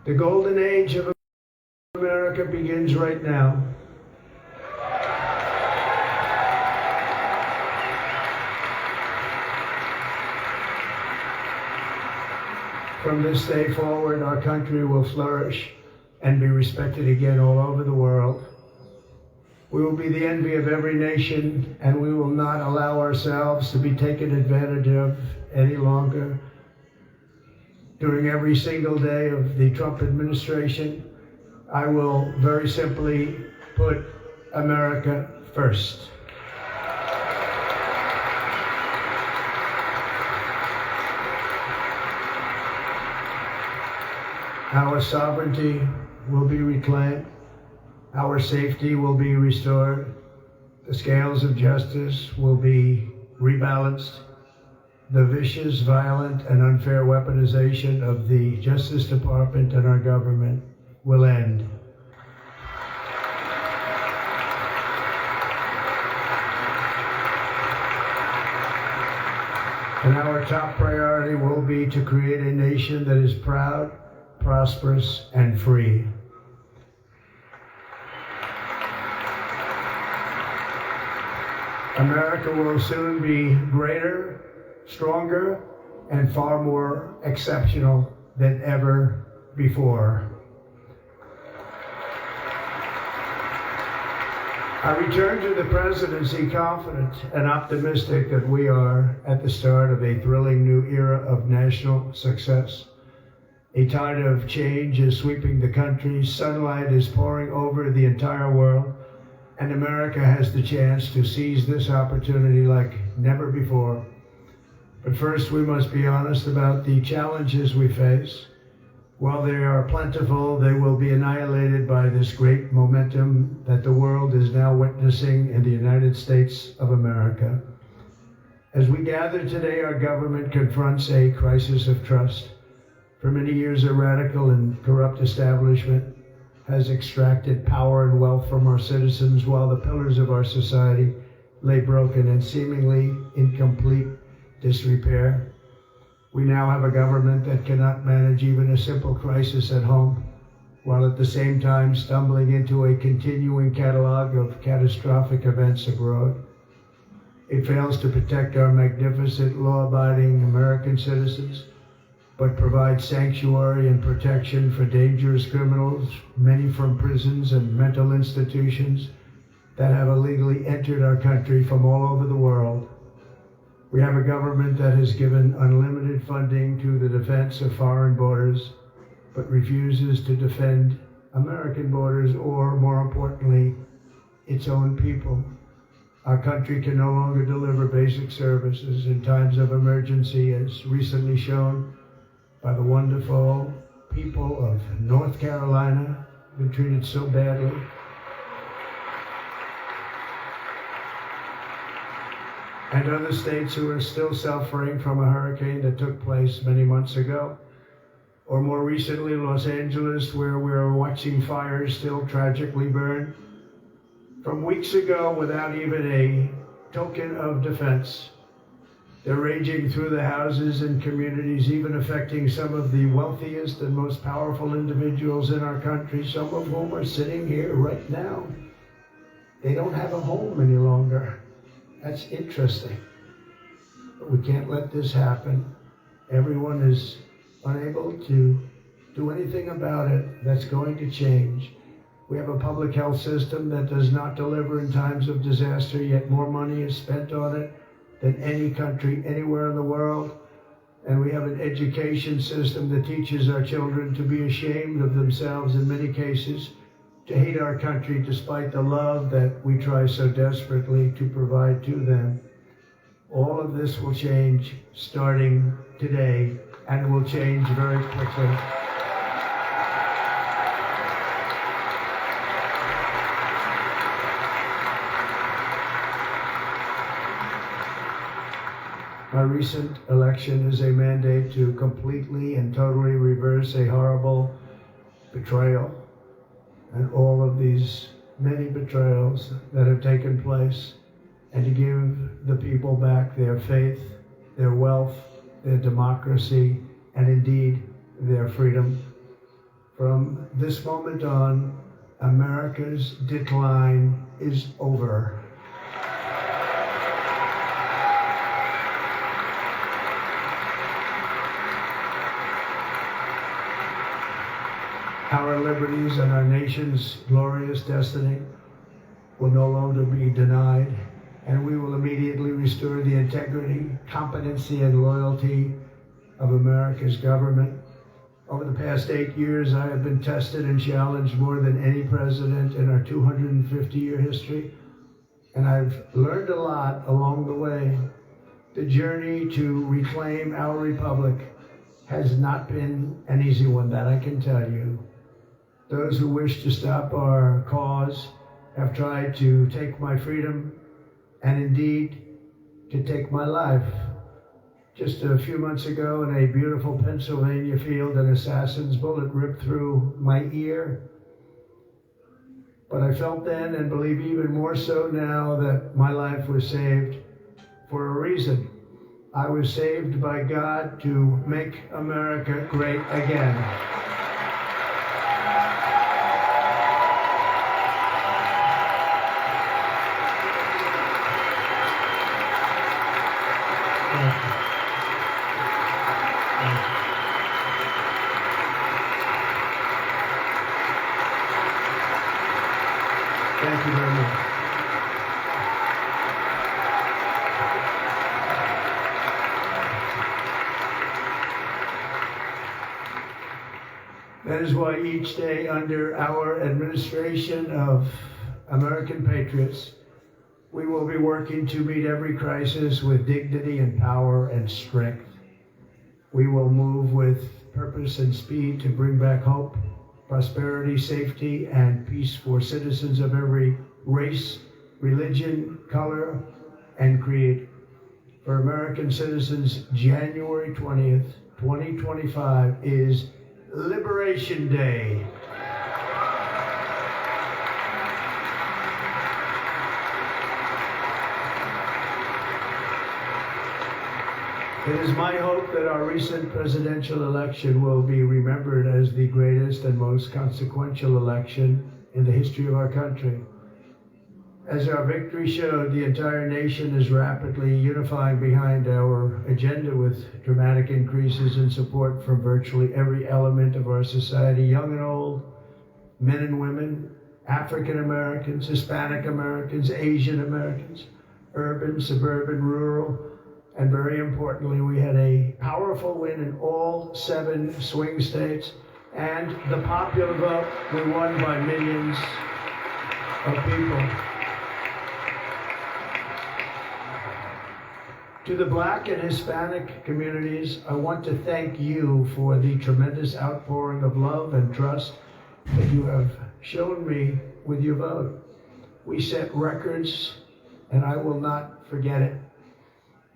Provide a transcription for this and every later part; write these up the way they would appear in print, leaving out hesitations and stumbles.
The golden age of America begins right now. From this day forward, our country will flourish and be respected again all over the world. We will be the envy of every nation, and we will not allow ourselves to be taken advantage of any longer. During every single day of the Trump administration, I will very simply put America first. Our sovereignty will be reclaimed. Our safety will be restored. The scales of justice will be rebalanced. The vicious, violent, and unfair weaponization of the Justice Department and our government will end. And our top priority will be to create a nation that is proud, prosperous, and free. America will soon be greater, stronger, and far more exceptional than ever before. I return to the presidency confident and optimistic that we are at the start of a thrilling new era of national success. A tide of change is sweeping the country, sunlight is pouring over the entire world, and America has the chance to seize this opportunity like never before. But first, we must be honest about the challenges we face. While they are plentiful, they will be annihilated by this great momentum that the world is now witnessing in the United States of America. As we gather today, our government confronts a crisis of trust. For many years, a radical and corrupt establishment has extracted power and wealth from our citizens while the pillars of our society lay broken and seemingly in complete disrepair. We now have a government that cannot manage even a simple crisis at home, while at the same time stumbling into a continuing catalog of catastrophic events abroad. It fails to protect our magnificent, law-abiding American citizens, but provides sanctuary and protection for dangerous criminals, many from prisons and mental institutions that have illegally entered our country from all over the world. We have a government that has given unlimited funding to the defense of foreign borders, but refuses to defend American borders or, more importantly, its own people. Our country can no longer deliver basic services in times of emergency, as recently shown by the wonderful people of North Carolina, been treated so badly. And other states who are still suffering from a hurricane that took place many months ago. Or more recently, Los Angeles, where we're watching fires still tragically burn. From weeks ago, without even a token of defense, they're raging through the houses and communities, even affecting some of the wealthiest and most powerful individuals in our country, some of whom are sitting here right now. They don't have a home any longer. That's interesting. But we can't let this happen. Everyone is unable to do anything about it. That's going to change. We have a public health system that does not deliver in times of disaster, yet more money is spent on it than any country anywhere in the world. And we have an education system that teaches our children to be ashamed of themselves in many cases, to hate our country despite the love that we try so desperately to provide to them. All of this will change starting today, and it will change very quickly. My recent election is a mandate to completely and totally reverse a horrible betrayal and all of these many betrayals that have taken place, and to give the people back their faith, their wealth, their democracy, and indeed their freedom. From this moment on, America's decline is over. Our liberties and our nation's glorious destiny will no longer be denied, and we will immediately restore the integrity, competency, and loyalty of America's government. Over the past 8 years, I have been tested and challenged more than any president in our 250-year history, and I've learned a lot along the way. The journey to reclaim our republic has not been an easy one, that I can tell you. Those who wish to stop our cause have tried to take my freedom and indeed to take my life. Just a few months ago in a beautiful Pennsylvania field, an assassin's bullet ripped through my ear. But I felt then, and believe even more so now, that my life was saved for a reason. I was saved by God to make America great again. Thank you very much. That is why each day under our administration of American patriots, we will be working to meet every crisis with dignity and power and strength. We will move with purpose and speed to bring back hope, prosperity, safety, and peace for citizens of every race, religion, color, and creed. For American citizens, January 20th, 2025 is Liberation Day. It is my hope that our recent presidential election will be remembered as the greatest and most consequential election in the history of our country. As our victory showed, the entire nation is rapidly unifying behind our agenda with dramatic increases in support from virtually every element of our society, young and old, men and women, African Americans, Hispanic Americans, Asian Americans, urban, suburban, rural, and very importantly, we had a powerful win in all 7 swing states, and the popular vote, we won by millions of people. To the Black and Hispanic communities, I want to thank you for the tremendous outpouring of love and trust that you have shown me with your vote. We set records, and I will not forget it.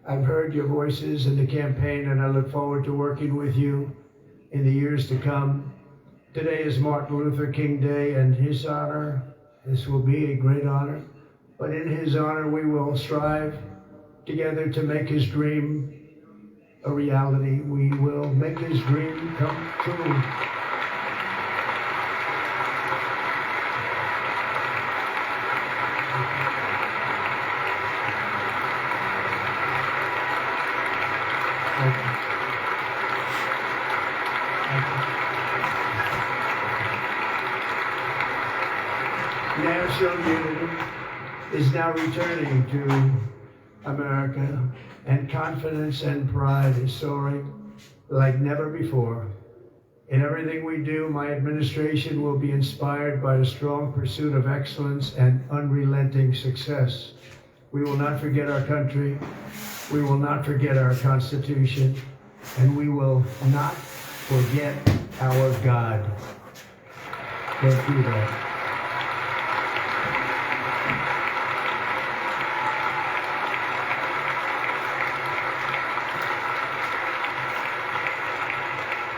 I've heard your voices in the campaign, and I look forward to working with you in the years to come. Today is Martin Luther King Day, and his honor, this will be a great honor, but in his honor we will strive together to make his dream a reality. We will make his dream come true. National unity is now returning to America, and confidence and pride is soaring like never before. In everything we do, my administration will be inspired by a strong pursuit of excellence and unrelenting success. We will not forget our country, we will not forget our Constitution, and we will not forget our God. Don't do that.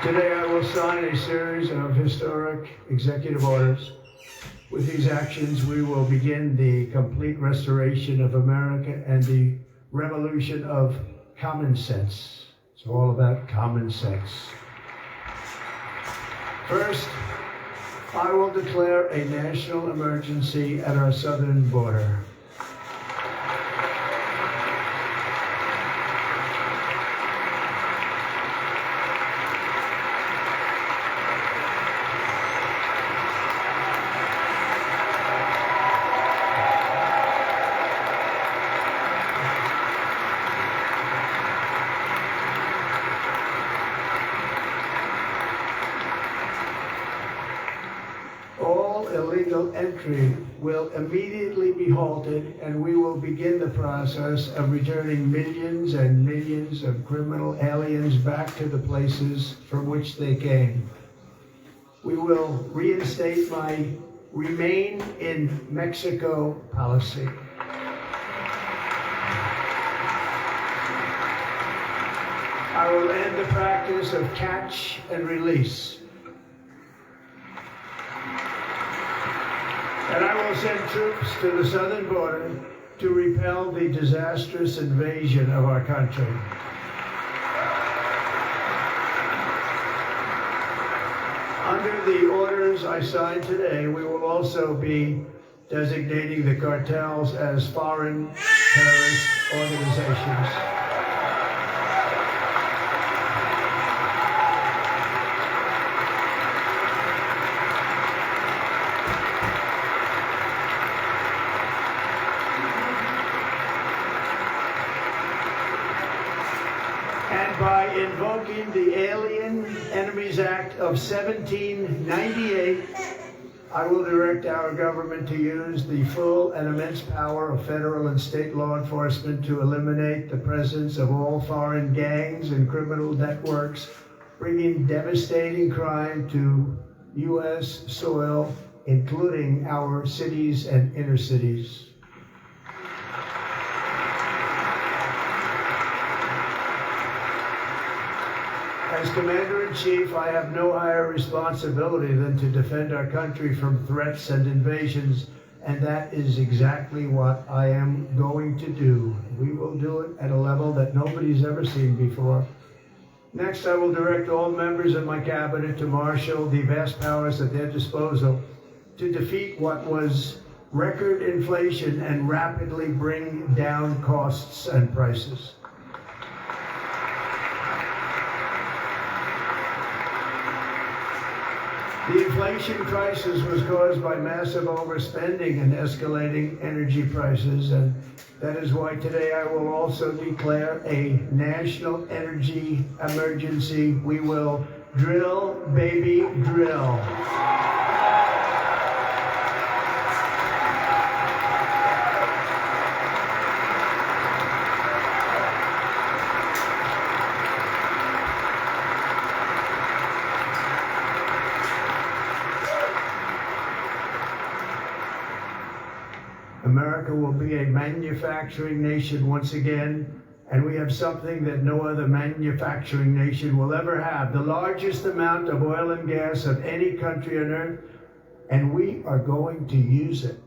Today I will sign a series of historic executive orders. With these actions, we will begin the complete restoration of America and the revolution of common sense. It's all about common sense. First, I will declare a national emergency at our southern border. All illegal entry will immediately be halted, and we will begin the process of returning millions and millions of criminal aliens back to the places from which they came. We will reinstate my Remain in Mexico policy. I will end the practice of catch and release. And I will send troops to the southern border to repel the disastrous invasion of our country. Under the orders I signed today, we will also be designating the cartels as foreign terrorist organizations. And by invoking the Alien Enemies Act of 1798, I will direct our government to use the full and immense power of federal and state law enforcement to eliminate the presence of all foreign gangs and criminal networks, bringing devastating crime to U.S. soil, including our cities and inner cities. As Commander-in-Chief, I have no higher responsibility than to defend our country from threats and invasions, and that is exactly what I am going to do. We will do it at a level that nobody's ever seen before. Next, I will direct all members of my cabinet to marshal the vast powers at their disposal to defeat what was record inflation and rapidly bring down costs and prices. The inflation crisis was caused by massive overspending and escalating energy prices, and that is why today I will also declare a national energy emergency. We will drill, baby, drill. America will be a manufacturing nation once again, and we have something that no other manufacturing nation will ever have, the largest amount of oil and gas of any country on earth, and we are going to use it.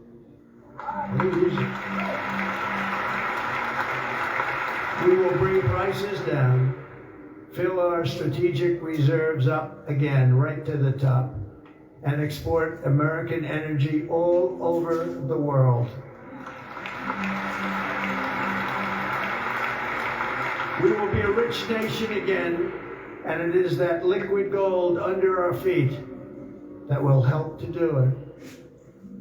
We will bring prices down, fill our strategic reserves up again, right to the top, and export American energy all over the world. We will be a rich nation again, and it is that liquid gold under our feet that will help to do it.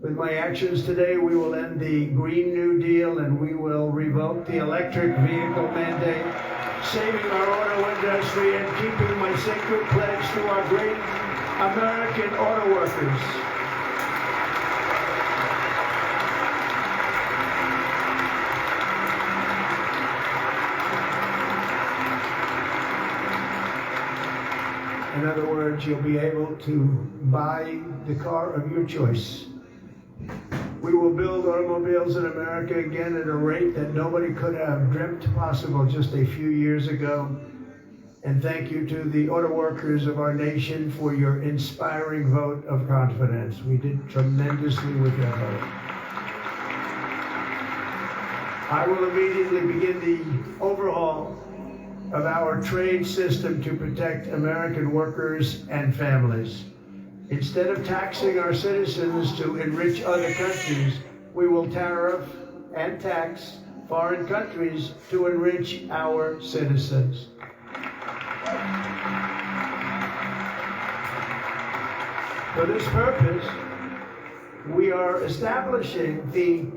With my actions today, we will end the Green New Deal, and we will revoke the electric vehicle mandate, saving our auto industry and keeping my sacred pledge to our great American auto workers. In other words, you'll be able to buy the car of your choice. We will build automobiles in America again at a rate that nobody could have dreamt possible just a few years ago. And thank you to the auto workers of our nation for your inspiring vote of confidence. We did tremendously with your vote. I will immediately begin the overhaul of our trade system to protect American workers and families. Instead of taxing our citizens to enrich other countries, we will tariff and tax foreign countries to enrich our citizens. For this purpose, we are establishing the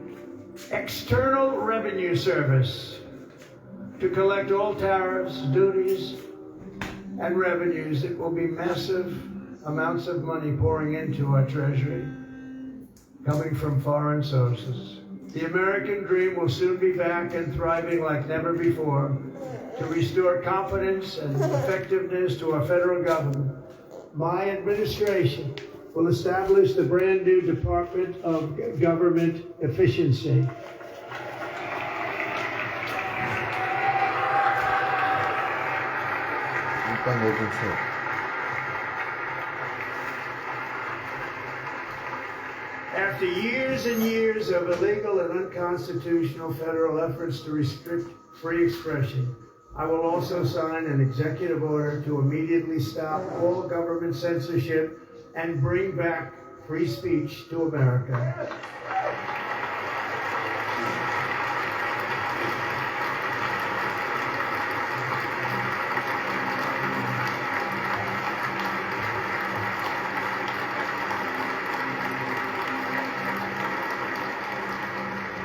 External Revenue Service to collect all tariffs, duties, and revenues. It will be massive amounts of money pouring into our treasury, coming from foreign sources. The American dream will soon be back and thriving like never before to restore confidence and effectiveness to our federal government. My administration will establish the brand new Department of Government Efficiency. After years and years of illegal and unconstitutional federal efforts to restrict free expression, I will also sign an executive order to immediately stop all government censorship and bring back free speech to America.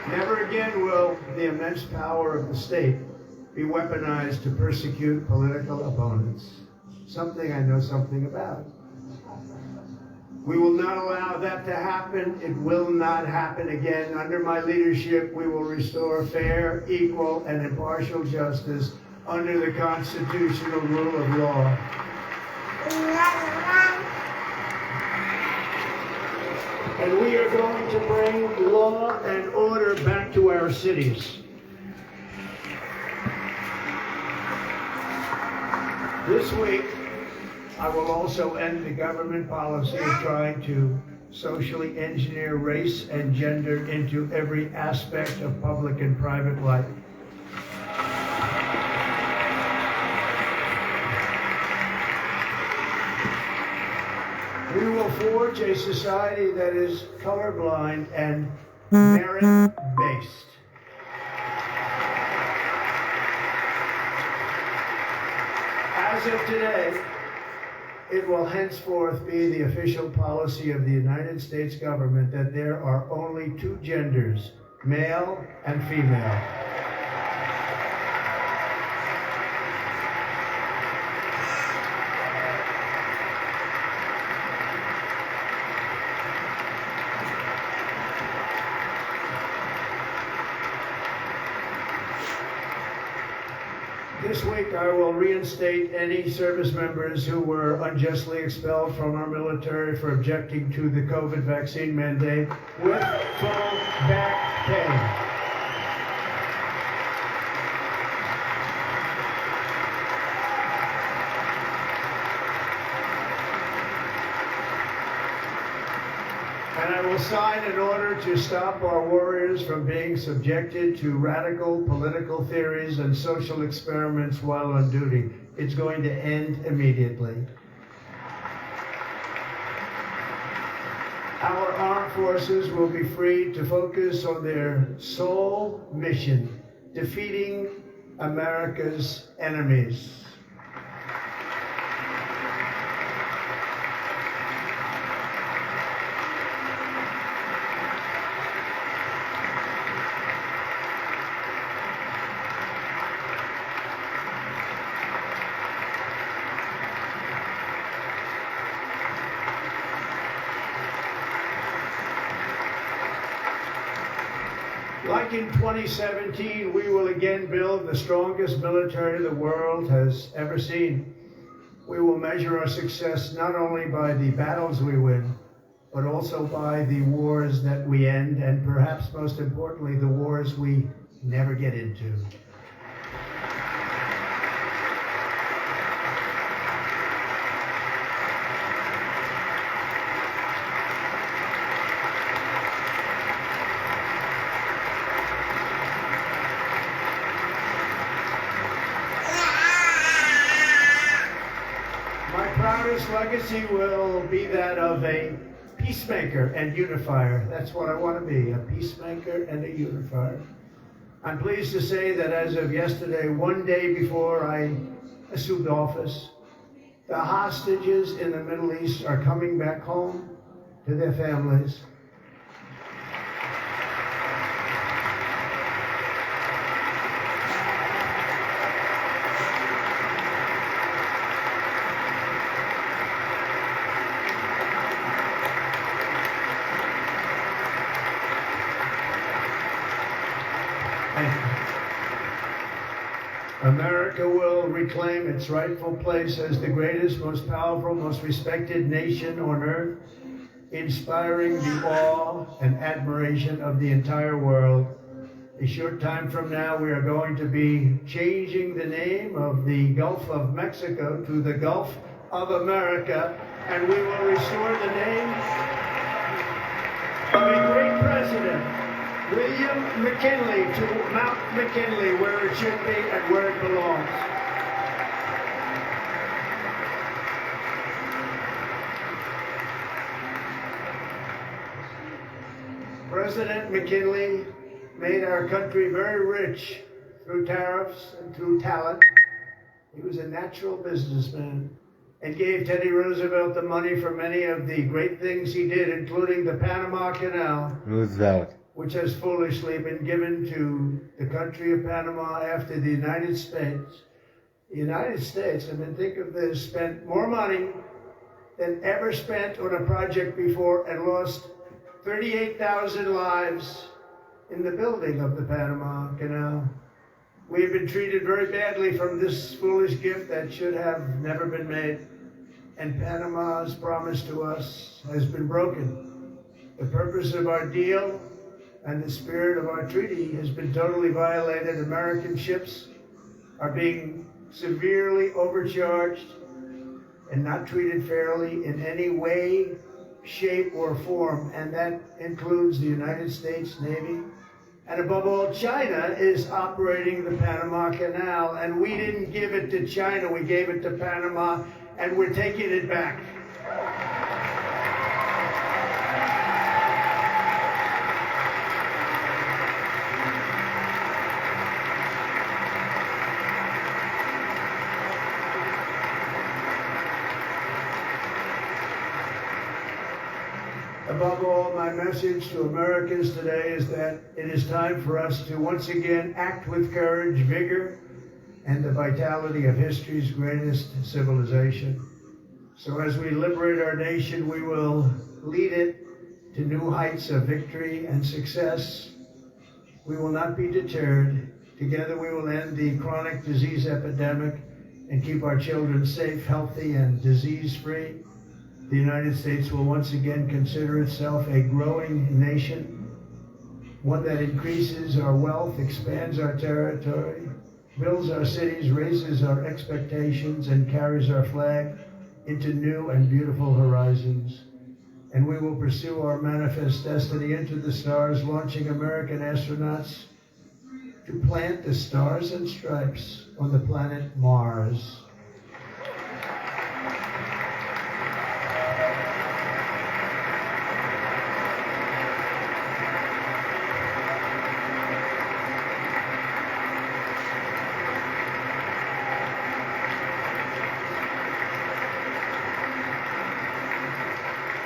Never again will the immense power of the state be weaponized to persecute political opponents, something I know something about. We will not allow that to happen. It will not happen again. Under my leadership, we will restore fair, equal, and impartial justice under the constitutional rule of law. And we are going to bring law and order back to our cities. This week, I will also end the government policy of trying to socially engineer race and gender into every aspect of public and private life. We will forge a society that is colorblind and merit-based. As of today, it will henceforth be the official policy of the United States government that there are only two genders, male and female. This week, I will reinstate any service members who were unjustly expelled from our military for objecting to the COVID vaccine mandate with full back pay. And I will sign an order to stop our warriors from being subjected to radical political theories and social experiments while on duty. It's going to end immediately. Our armed forces will be free to focus on their sole mission, defeating America's enemies. Like in 2017, we will again build the strongest military the world has ever seen. We will measure our success not only by the battles we win, but also by the wars that we end, and perhaps most importantly, the wars we never get into. My proudest legacy will be that of a peacemaker and unifier. That's what I want to be, a peacemaker and a unifier. I'm pleased to say that as of yesterday, one day before I assumed office, the hostages in the Middle East are coming back home to their families. America will reclaim its rightful place as the greatest, most powerful, most respected nation on earth, inspiring the awe and admiration of the entire world. A short time from now, we are going to be changing the name of the Gulf of Mexico to the Gulf of America, and we will restore the name of a great president, William McKinley, to Mount McKinley, where it should be and where it belongs. President McKinley made our country very rich through tariffs and through talent. He was a natural businessman and gave Teddy Roosevelt the money for many of the great things he did, including the Panama Canal. Roosevelt. Which has foolishly been given to the country of Panama after the United States. The United States, I mean, think of this, spent more money than ever spent on a project before and lost 38,000 lives in the building of the Panama Canal. We have been treated very badly from this foolish gift that should have never been made. And Panama's promise to us has been broken. The purpose of our deal and the spirit of our treaty has been totally violated. American ships are being severely overcharged and not treated fairly in any way, shape, or form, and that includes the United States Navy. And above all, China is operating the Panama Canal, and we didn't give it to China, we gave it to Panama, and we're taking it back. Above all, my message to Americans today is that it is time for us to once again act with courage, vigor, and the vitality of history's greatest civilization. So as we liberate our nation, we will lead it to new heights of victory and success. We will not be deterred. Together we will end the chronic disease epidemic and keep our children safe, healthy, and disease-free. The United States will once again consider itself a growing nation, one that increases our wealth, expands our territory, builds our cities, raises our expectations, and carries our flag into new and beautiful horizons. And we will pursue our manifest destiny into the stars, launching American astronauts to plant the stars and stripes on the planet Mars.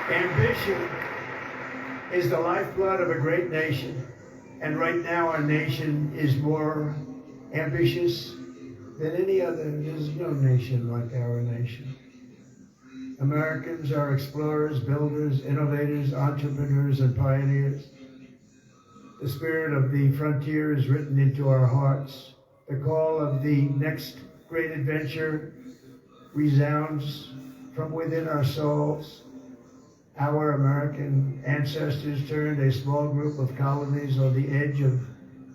Ambition is the lifeblood of a great nation, and right now our nation is more ambitious than any other. There's no nation like our nation. Americans are explorers, builders, innovators, entrepreneurs, and pioneers. The spirit of the frontier is written into our hearts. The call of the next great adventure resounds from within our souls. Our American ancestors turned a small group of colonies on the edge of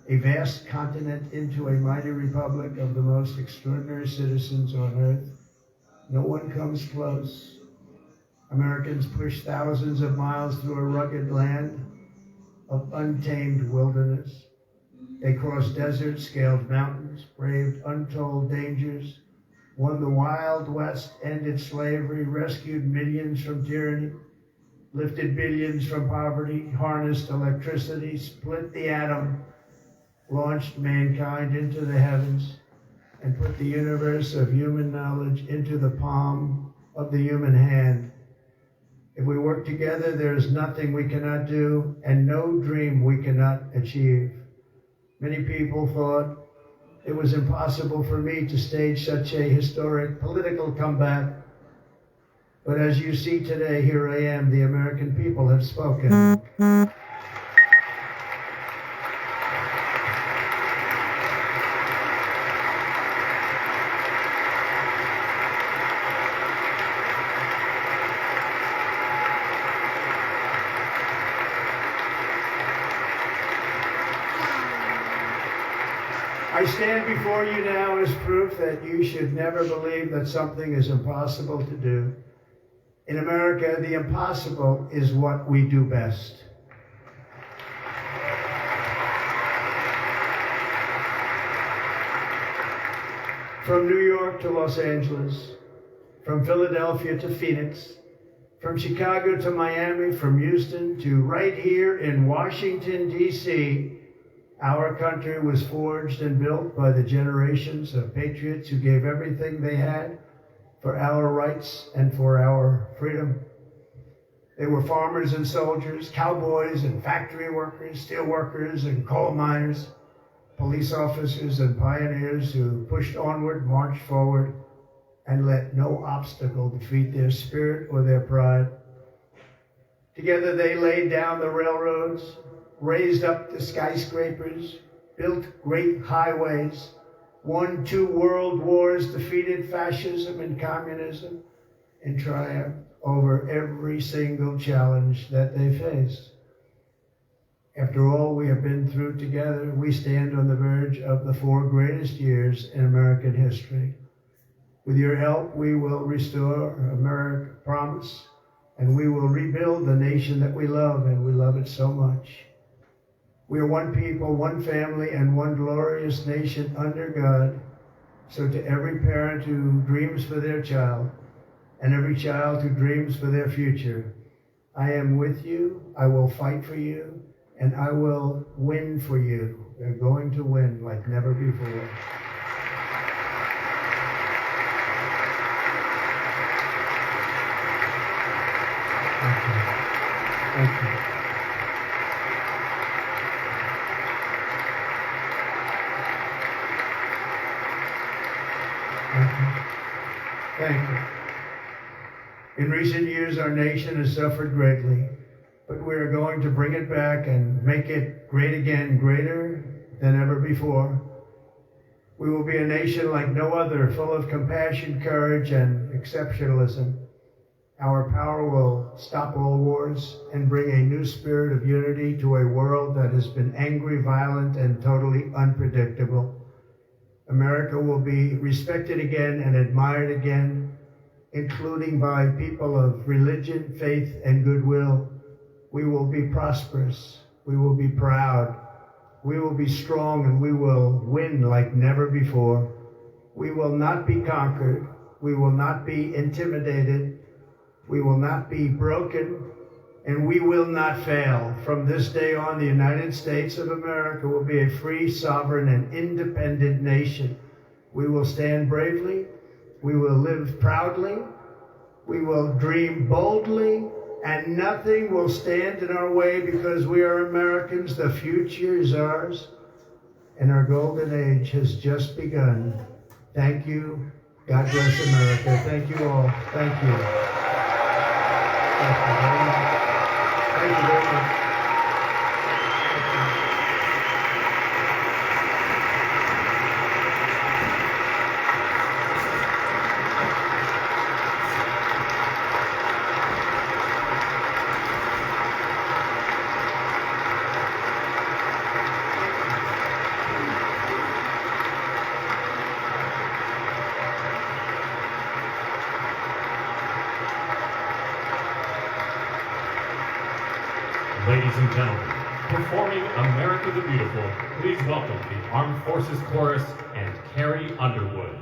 a vast continent into a mighty republic of the most extraordinary citizens on earth. No one comes close. Americans pushed thousands of miles through a rugged land of untamed wilderness. They crossed deserts, scaled mountains, braved untold dangers, won the Wild West, ended slavery, rescued millions from tyranny, lifted billions from poverty, harnessed electricity, split the atom, launched mankind into the heavens, and put the universe of human knowledge into the palm of the human hand. If we work together, there is nothing we cannot do and no dream we cannot achieve. Many people thought it was impossible for me to stage such a historic political comeback. But as you see today, here I am. The American people have spoken. I stand before you now as proof that you should never believe that something is impossible to do. In America, the impossible is what we do best. From New York to Los Angeles, from Philadelphia to Phoenix, from Chicago to Miami, from Houston to right here in Washington, D.C., our country was forged and built by the generations of patriots who gave everything they had for our rights and for our freedom. They were farmers and soldiers, cowboys and factory workers, steel workers and coal miners, police officers and pioneers who pushed onward, marched forward, and let no obstacle defeat their spirit or their pride. Together they laid down the railroads, raised up the skyscrapers, built great highways, won 2 world wars, defeated fascism and communism, and triumphed over every single challenge that they faced. After all we have been through together, we stand on the verge of the 4 greatest years in American history. With your help, we will restore America's promise, and we will rebuild the nation that we love, and we love it so much. We are one people, one family, and one glorious nation under God. So to every parent who dreams for their child, and every child who dreams for their future, I am with you, I will fight for you, and I will win for you. We're going to win like never before. Thank you. Thank you. In recent years, our nation has suffered greatly, but we are going to bring it back and make it great again, greater than ever before. We will be a nation like no other, full of compassion, courage, and exceptionalism. Our power will stop all wars and bring a new spirit of unity to a world that has been angry, violent, and totally unpredictable. America will be respected again and admired again, including by people of religion, faith, and goodwill. We will be prosperous. We will be proud. We will be strong, and we will win like never before. We will not be conquered. We will not be intimidated. We will not be broken, and we will not fail. From this day on, the United States of America will be a free, sovereign, and independent nation. We will stand bravely. We will live proudly. We will dream boldly, and nothing will stand in our way because we are Americans. The future is ours, and our golden age has just begun. Thank you. God bless America. Thank you all. Thank you. Thank you very much. Thank you very much. Ladies and gentlemen, performing America the Beautiful, please welcome the Armed Forces Chorus and Carrie Underwood.